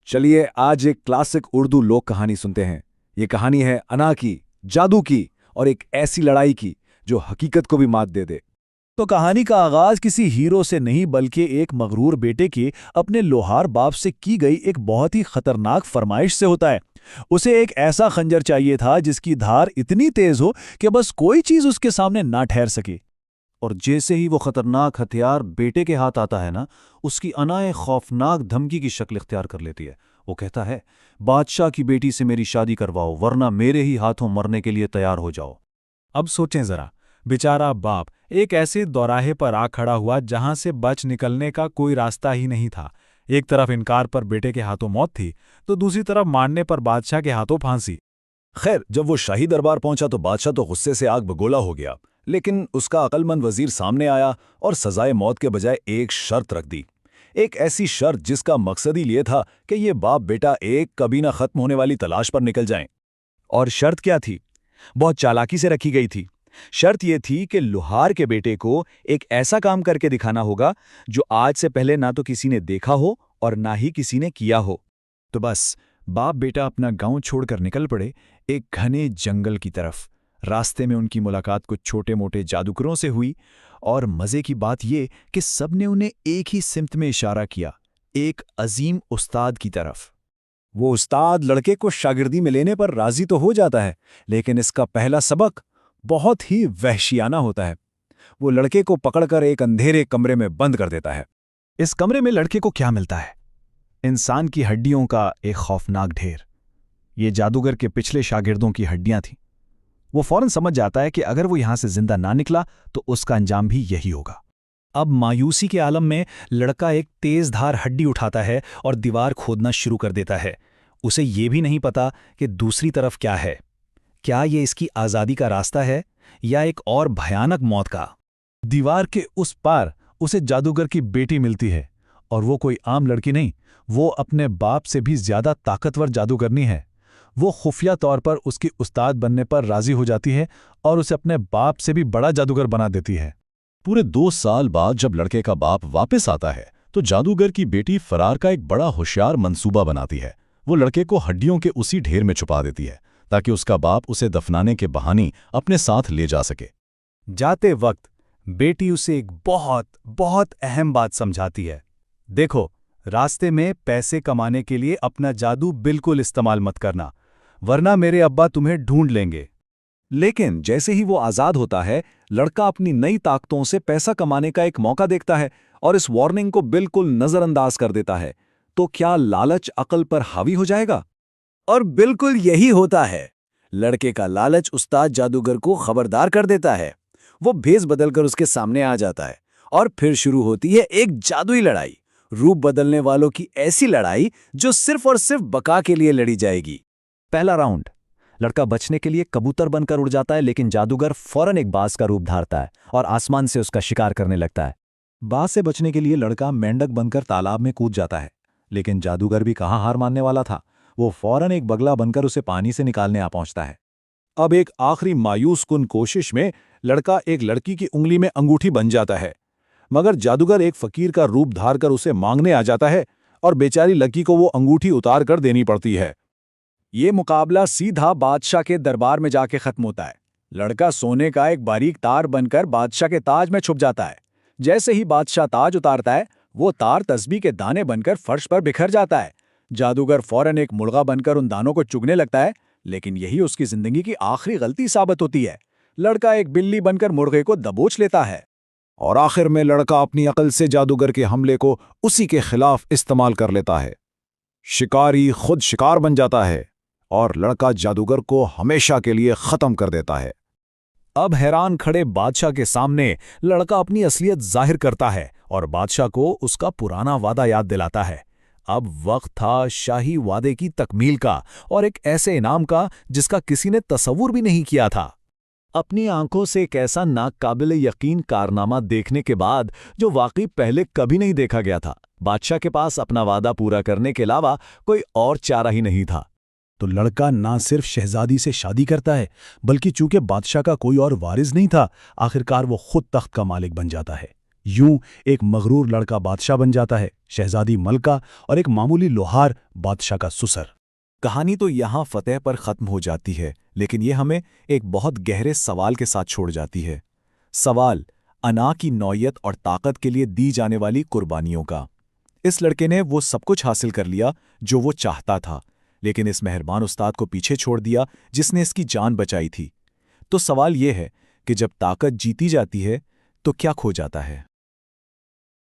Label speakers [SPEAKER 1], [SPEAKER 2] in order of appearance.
[SPEAKER 1] चलिए आज एक क्लासिक उर्दू लोक कहानी सुनते हैं। ये कहानी है अना की, जादू की और एक ऐसी लड़ाई की जो हकीकत को भी मात दे दे।
[SPEAKER 2] तो कहानी का आगाज किसी हीरो से नहीं बल्कि एक मगरूर बेटे के अपने लोहार बाप से की गई एक बहुत ही खतरनाक फरमाइश से होता है। उसे एक ऐसा खंजर चाहिए था जिसकी धार इतनी तेज हो कि बस कोई चीज उसके सामने ना ठहर सके। और जैसे ही वो खतरनाक हथियार बेटे के हाथ आता है ना, उसकी अनाए खौफनाक धमकी की शक्ल इख्तियार कर लेती है। वो कहता है, बादशाह की बेटी से मेरी शादी करवाओ वरना मेरे ही हाथों मरने के लिए तैयार हो जाओ।
[SPEAKER 3] अब सोचें जरा, बेचारा बाप एक ऐसे दौराहे पर आ खड़ा हुआ जहां से बच निकलने का कोई रास्ता ही नहीं था। एक तरफ इनकार पर बेटे के हाथों मौत थी, तो दूसरी तरफ मानने पर बादशाह के हाथों फांसी।
[SPEAKER 4] खैर, जब वो शाही दरबार पहुंचा तो बादशाह तो गुस्से से आग बगोला हो गया, लेकिन उसका अक्लमंद वजीर सामने आया और सजाए मौत के बजाय एक शर्त रख दी। एक ऐसी शर्त जिसका मकसद ही ये था कि ये बाप बेटा एक कभी ना खत्म होने वाली तलाश पर निकल जाएं।
[SPEAKER 2] और शर्त क्या थी? बहुत चालाकी से रखी गई थी। शर्त यह थी कि लोहार के बेटे को एक ऐसा काम करके दिखाना होगा जो आज से पहले ना तो किसी ने देखा हो और ना ही किसी ने किया हो। तो बस बाप बेटा अपना गांव छोड़कर निकल पड़े एक घने जंगल की तरफ। रास्ते में उनकी मुलाकात कुछ छोटे मोटे जादूगरों से हुई और मजे की बात यह कि सबने उन्हें एक ही सिमत में इशारा किया, एक अजीम उस्ताद की तरफ।
[SPEAKER 1] वो उस्ताद लड़के को शागिर्दी में लेने पर राजी तो हो जाता है, लेकिन इसका पहला सबक बहुत ही वहशियाना होता है। वो लड़के को पकड़कर एक अंधेरे कमरे में बंद कर देता है।
[SPEAKER 2] इस कमरे में लड़के को क्या मिलता है? इंसान की हड्डियों का एक खौफनाक ढेर। ये जादूगर के पिछले शागिर्दों की हड्डियां थीं। वो फौरन समझ जाता है कि अगर वो यहां से जिंदा ना निकला तो उसका अंजाम भी यही होगा। अब मायूसी के आलम में लड़का एक तेज धार हड्डी उठाता है और दीवार खोदना शुरू कर देता है। उसे ये भी नहीं पता कि दूसरी तरफ क्या है। क्या ये इसकी आज़ादी का रास्ता है या एक और भयानक मौत का? दीवार के उस पार उसे जादूगर की बेटी मिलती है, और वो कोई आम लड़की नहीं, वो अपने बाप से भी ज्यादा ताकतवर जादूगरनी है। वो खुफिया तौर पर उसकी उस्ताद बनने पर राजी हो जाती है और उसे अपने बाप से भी बड़ा जादूगर बना देती है।
[SPEAKER 4] पूरे 2 साल बाद जब लड़के का बाप वापस आता है तो जादूगर की बेटी फरार का एक बड़ा होशियार मंसूबा बनाती है। वो लड़के को हड्डियों के उसी ढेर में छुपा देती है ताकि उसका बाप उसे दफनाने के बहाने अपने साथ ले जा सके।
[SPEAKER 2] जाते वक्त बेटी उसे एक बहुत बहुत अहम बात समझाती है। देखो, रास्ते में पैसे कमाने के लिए अपना जादू बिल्कुल इस्तेमाल मत करना, वरना मेरे अब्बा तुम्हें ढूंढ लेंगे।
[SPEAKER 1] लेकिन जैसे ही वो आज़ाद होता है, लड़का अपनी नई ताकतों से पैसा कमाने का एक मौका देखता है और इस वार्निंग को बिल्कुल नज़रअंदाज कर देता है। तो क्या लालच अक्ल पर हावी हो जाएगा? और बिल्कुल यही होता है। लड़के का लालच उस्ताद जादूगर को खबरदार कर देता है। वो भेस बदलकर उसके सामने आ जाता है और फिर शुरू होती है एक जादुई लड़ाई, रूप बदलने वालों की ऐसी लड़ाई जो सिर्फ और सिर्फ बका के लिए लड़ी जाएगी।
[SPEAKER 2] पहला राउंड, लड़का बचने के लिए कबूतर बनकर उड़ जाता है, लेकिन जादूगर फौरन एक बाज का रूप धारता है और आसमान से उसका शिकार करने लगता है। बाज से बचने के लिए लड़का मेंढक बनकर तालाब में कूद जाता है, लेकिन जादूगर भी कहाँ हार मानने वाला था। वो फौरन एक बगला बनकर उसे पानी से निकालने आ पहुंचता है।
[SPEAKER 4] अब एक आखिरी मायूस कुन कोशिश में लड़का एक लड़की की उंगली में अंगूठी बन जाता है, मगर जादूगर एक फकीर का रूप धारकर उसे मांगने आ जाता है और बेचारी लड़की को वो अंगूठी उतार कर देनी पड़ती है।
[SPEAKER 1] ये मुकाबला सीधा बादशाह के दरबार में जाके खत्म होता है। लड़का सोने का एक बारीक तार बनकर बादशाह के ताज में छुप जाता है। जैसे ही बादशाह ताज उतारता है, वो तार तस्बीह के दाने बनकर फर्श पर बिखर जाता है। जादूगर फौरन एक मुर्गा बनकर उन दानों को चुगने लगता है, लेकिन यही उसकी जिंदगी की आखिरी गलती साबित होती है। लड़का एक बिल्ली बनकर मुर्गे को दबोच लेता है और आखिर में लड़का अपनी अकल से जादूगर के हमले को उसी के खिलाफ इस्तेमाल कर लेता है। शिकारी खुद शिकार बन जाता है और लड़का जादूगर को हमेशा के लिए खत्म कर देता है।
[SPEAKER 2] अब हैरान खड़े बादशाह के सामने लड़का अपनी असलियत जाहिर करता है और बादशाह को उसका पुराना वादा याद दिलाता है। अब वक्त था शाही वादे की तकमील का और एक ऐसे इनाम का जिसका किसी ने तसव्वुर भी नहीं किया था। अपनी आंखों से एक ऐसा नाकाबिले यकीन कारनामा देखने के बाद जो वाकई पहले कभी नहीं देखा गया था, बादशाह के पास अपना वादा पूरा करने के अलावा कोई और चारा ही नहीं था। तो लड़का ना सिर्फ शहजादी से शादी करता है, बल्कि चूंकि बादशाह का कोई और वारिस नहीं था, आखिरकार वो खुद तख्त का मालिक बन जाता है। यूं एक मगरूर लड़का बादशाह बन जाता है, शहजादी मलका और एक मामूली लोहार बादशाह का सुसर।
[SPEAKER 1] कहानी तो यहाँ फतेह पर खत्म हो जाती है, लेकिन ये हमें एक बहुत गहरे सवाल के साथ छोड़ जाती है। सवाल अना की नौयत और ताकत के लिए दी जाने वाली कुर्बानियों का। इस लड़के ने वो सब कुछ हासिल कर लिया जो वो चाहता था, लेकिन इस मेहरबान उस्ताद को पीछे छोड़ दिया जिसने इसकी जान बचाई थी। तो सवाल ये है कि जब ताकत जीती जाती है तो क्या खो जाता है।